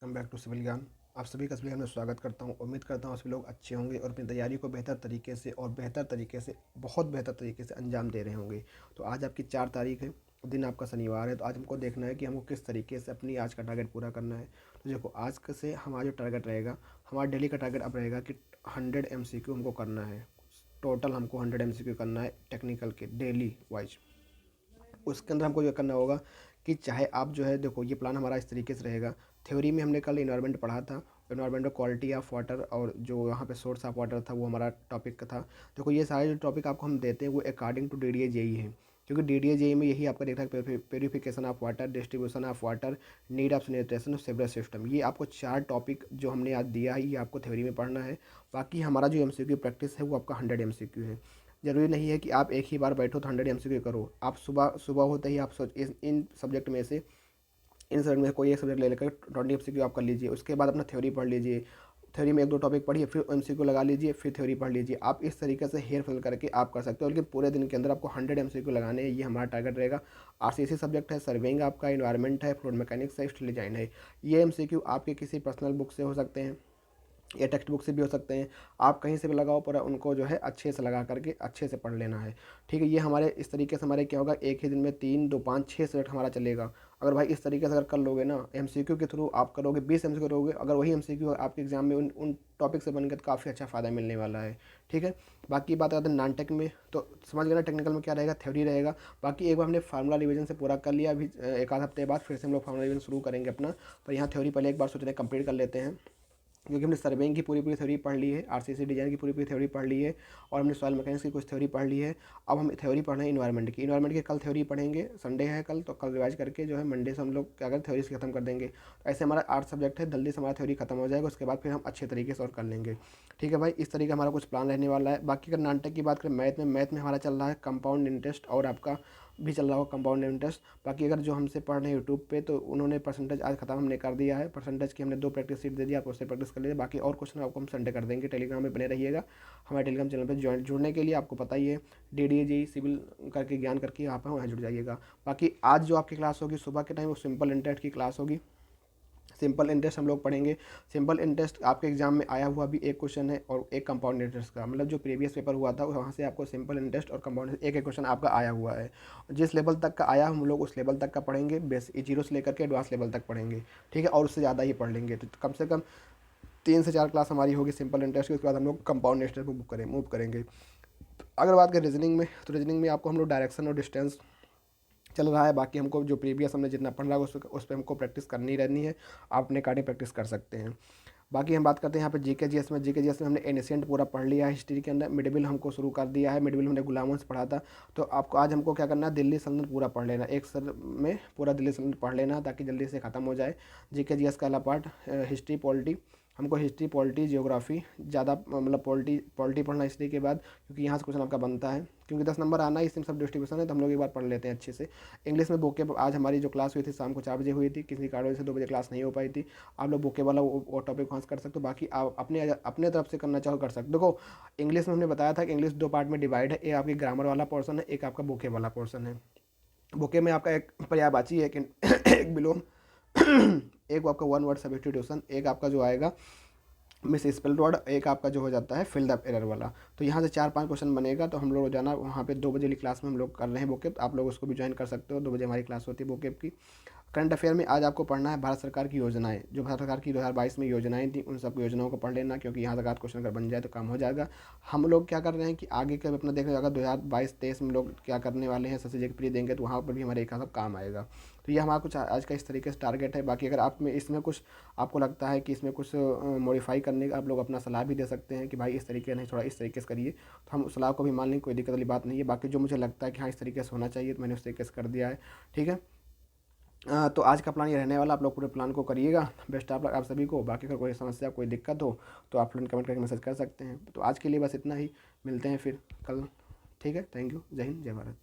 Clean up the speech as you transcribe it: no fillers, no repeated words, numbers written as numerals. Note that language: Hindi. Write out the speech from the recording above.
वेलकम बैक टू सिविल ज्ञान। आप सभी का सिविल ज्ञान में स्वागत करता हूं। उम्मीद करता हूं सभी लोग अच्छे होंगे और अपनी तैयारी को बेहतर तरीके से और बहुत बेहतर तरीके से अंजाम दे रहे होंगे। तो आज आपकी 4 तारीख है, दिन आपका शनिवार है। तो आज हमको देखना है कि हमको किस तरीके से अपनी आज का टारगेट पूरा करना है। तो देखो, आज से हमारा जो टारगेट रहेगा, हमारा डेली का टारगेट अब रहेगा कि 100 MCQ हमको करना है। टोटल हमको 100 MCQ करना है टेक्निकल के, डेली वाइज। उसके अंदर हमको ये करना होगा कि चाहे आप जो है, देखो ये प्लान हमारा इस तरीके से रहेगा। थ्योरी में हमने कल इन्वायरमेंट पढ़ा था। इन्वायरमेंट में क्वालिटी ऑफ वाटर और जो यहाँ पे सोर्स ऑफ वाटर था वो हमारा टॉपिक का था। देखो, ये सारे जो टॉपिक आपको हम देते हैं वो अकॉर्डिंग टू DDA JEE है, क्योंकि DDA JEE में यही आपका देखना है, purification of water, distribution of water, need of sanitation of sewerage system. ये आपको 4 टॉपिक जो हमने आज दिया है ये आपको थ्योरी में पढ़ना है। बाकी हमारा जो MCQ प्रैक्टिस है वो आपका 100 MCQ है। ज़रूरी नहीं है कि आप एक ही बार बैठो तो 100 MCQ करो। आप सुबह सुबह होते ही आप सोच इन सब्जेक्ट में से, इन सब्जेक्ट में कोई एक सब्जेक्ट ले लेकर 20 MCQ आप कर लीजिए। उसके बाद अपना थ्योरी पढ़ लीजिए। थ्योरी में 1-2 टॉपिक पढ़िए, फिर MCQ लगा लीजिए, फिर थ्योरी पढ़ लीजिए। आप इस तरीके से हेयर फेल करके आप कर सकते हो, लेकिन पूरे दिन के अंदर आपको 100 MCQ लगाने हैं। ये हमारा टारगेट रहेगा। RCC सब्जेक्ट है, सर्वेइंग आपका, इन्वायरमेंट है, फ्लूइड मैकेनिक्स है, स्टील डिजाइन है। ये MCQ आपके किसी पर्सनल बुक से हो सकते हैं या टेक्स्ट बुक से भी हो सकते हैं। आप कहीं से भी लगाओ, पर उनको जो है अच्छे से लगा करके अच्छे से पढ़ लेना है। ठीक है, ये हमारे इस तरीके से हमारे क्या होगा, एक ही दिन में 3, 2, 5, 6 सब्जेक्ट हमारा चलेगा। अगर भाई इस तरीके से अगर कर लोगे ना, MCQ के थ्रू आप करोगे, 20 MCQ करोगे, अगर वही MCQ आपके एग्जाम में उन टॉपिक से बन गए तो काफ़ी अच्छा फ़ायदा मिलने वाला है। ठीक है, बाकी बात करते हैं नॉन टेक में। तो समझ गए ना, टेक्निकल में क्या रहेगा, थ्योरी रहेगा। बाकी एक बार हमने फार्मूला रिवीजन से पूरा कर लिया, अभी एक आध हफ्ते बाद फिर से हम लोग फार्मूला रिवीजन शुरू करेंगे अपना। पर यहाँ थ्योरी पहले एक बार सोच रहे हैं कंप्लीट कर लेते हैं, क्योंकि हमने सर्वेइंग की पूरी थ्योरी पढ़ ली है, RCC डिजाइन की पूरी थ्योरी पढ़ ली है, और हमने सॉइल मैकेनिक्स की कुछ थ्योरी पढ़ ली है। अब हम थ्योरी पढ़ रहे हैं इन्वायरमेंट की। इन्वायरमेंट की कल थ्योरी पढ़ेंगे, संडे है कल, तो कल रिवाइज करके जो है मंडे से हम लोग क्या करें, थ्योरी से खत्म कर देंगे। तो ऐसे हमारा 8 सब्जेक्ट है, जल्दी से हमारा थ्योरी खत्म हो जाएगा। उसके बाद फिर हम अच्छे तरीके से और कर लेंगे। ठीक है भाई, इस तरीके हमारा कुछ प्लान रहने वाला है। बाकी अगर नाटक की बात करें, मैथ में हमारा चल रहा है कंपाउंड इंटरेस्ट, और आपका भी चल रहा होगा कंपाउंड इंटरेस्ट। बाकी अगर जो हमसे पढ़ रहे हैं यूट्यूब पे, तो उन्होंने परसेंटेज आज खत्म हमने कर दिया है। परसेंटेज की हमने 2 प्रैक्टिस सीट दे दी, आप उससे प्रैक्टिस कर लीजिए। बाकी और क्वेश्चन आपको हम संडे कर देंगे। टेलीग्राम में बने रहिएगा। हमारे टेलीग्राम चैनल पर जुड़ने के लिए आपको पता ही है, DDA JEE सिविल करके ज्ञान करके आप वहाँ जुड़ जाइएगा। बाकी आज जो आपकी क्लास होगी सुबह के टाइम, वो सिंपल इंटरेस्ट की क्लास होगी। सिंपल इंटरेस्ट हम लोग पढ़ेंगे। सिंपल इंटरेस्ट आपके एग्जाम में आया हुआ भी एक क्वेश्चन है, और एक कंपाउंड इंटरेस्ट का, मतलब जो प्रीवियस पेपर हुआ था वहाँ से आपको सिंपल इंटरेस्ट और कंपाउंड एक एक क्वेश्चन आपका आया हुआ है। जिस लेवल तक का आया हम लोग उस लेवल तक का पढ़ेंगे, बेस 0 से लेकर के एडवांस लेवल तक पढ़ेंगे। ठीक है, और उससे ज़्यादा ही पढ़ लेंगे। तो कम से कम 3 से 4 क्लास हमारी होगी सिंपल इंटरेस्ट की। उसके बाद हम लोग कंपाउंड इंटरेस्ट पर मूव करेंगे। अगर बात करें रीजनिंग में, तो रीजनिंग में आपको हम लोग डायरेक्शन और डिस्टेंस चल रहा है। बाकी हमको जो प्रीवियस हमने जितना पढ़ रहा है उस पर हमको प्रैक्टिस करनी रहनी है। आप अपने अकॉर्डिंग प्रैक्टिस कर सकते हैं। बाकी हम बात करते हैं यहाँ पे GK GS में हमने एनिसेंट पूरा पढ़ लिया है। हिस्ट्री के अंदर मिडविल हमको शुरू कर दिया है। मिडविल हमने गुलाम वंश पढ़ा था। तो आपको आज हमको क्या करना है, दिल्ली सल्तनत पूरा पढ़ लेना, एक सर में पूरा दिल्ली सल्तनत पढ़ लेना, ताकि जल्दी से ख़त्म हो जाए। GK GS का अगला पार्ट हिस्ट्री पॉलिटी। हमको हिस्ट्री पॉलिटी जियोग्राफी ज़्यादा, मतलब पॉलिटी पढ़ना हिस्ट्री के बाद, क्योंकि यहाँ से क्वेश्चन आपका बनता है, क्योंकि 10 नंबर आना ही इसमें सब डिस्ट्रीब्यूशन है। तो हम लोग एक बार पढ़ लेते हैं अच्छे से। इंग्लिश में बुके, आज हमारी जो क्लास हुई थी शाम को 4 बजे हुई थी, किसी कारण से 2 बजे क्लास नहीं हो पाई थी। आप लोग बुके वाला वो टॉपिक वहाँ से कर सकते हो। बाकी आप अपने तरफ से करना चाहो कर सकते हो। देखो, इंग्लिश में हमने बताया था कि इंग्लिश 2 पार्ट में डिवाइड है। एक आपकी ग्रामर वाला पोर्सन है, एक आपका बुके वाला पोर्सन है। बुके में आपका एक पर्यायवाची है, एक विलोम, एक आपका वन वर्ड सब्स्टिट्यूशन, एक आपका जो आएगा मिस स्पेल वर्ड, एक आपका जो हो जाता है फिल द एरर वाला। तो यहाँ से 4-5 क्वेश्चन बनेगा। तो हम लोग रोजाना वहाँ पे 2 बजे वाली क्लास में हम लोग कर रहे हैं बुकेप। आप लोग उसको भी ज्वाइन कर सकते हो। 2 बजे हमारी क्लास होती है बुकेप की। करंट अफेयर में आज आपको पढ़ना है भारत सरकार की योजनाएं, जो भारत सरकार की 2022 में योजनाएं थी, उन सब योजनाओं को पढ़ लेना, क्योंकि यहाँ तक आज क्वेश्चन अगर बन जाए तो काम हो जाएगा। हम लोग क्या कर रहे हैं कि आगे का अपना देख रहे हैं, अगर 2022-23 में लोग क्या करने वाले हैं, सबसे जगह प्री देंगे, तो वहाँ पर भी हमारे एक सब काम आएगा। तो ये हमारा कुछ आज का इस तरीके से टारगेट है। बाकी अगर आप में इसमें कुछ आपको लगता है कि इसमें कुछ मॉडिफाई करने का, आप लोग अपना सलाह भी दे सकते हैं कि भाई इस तरीके नहीं, थोड़ा इस तरीके से करिए। तो हम उस सलाह को भी मान लें, कोई दिक्कत वाली बात नहीं है। बाकी जो मुझे लगता है कि हाँ इस तरीके से होना चाहिए, तो मैंने उस तरीके से कर दिया है। ठीक है, तो आज का प्लान ये रहने वाला। आप लोग पूरे प्लान को करिएगा। बेस्ट आप सभी को। बाकी अगर कोई समस्या कोई दिक्कत हो तो आप लोग कमेंट करके मैसेज कर सकते हैं। तो आज के लिए बस इतना ही, मिलते हैं फिर कल। ठीक है, थैंक यू, जय हिंद, जय भारत।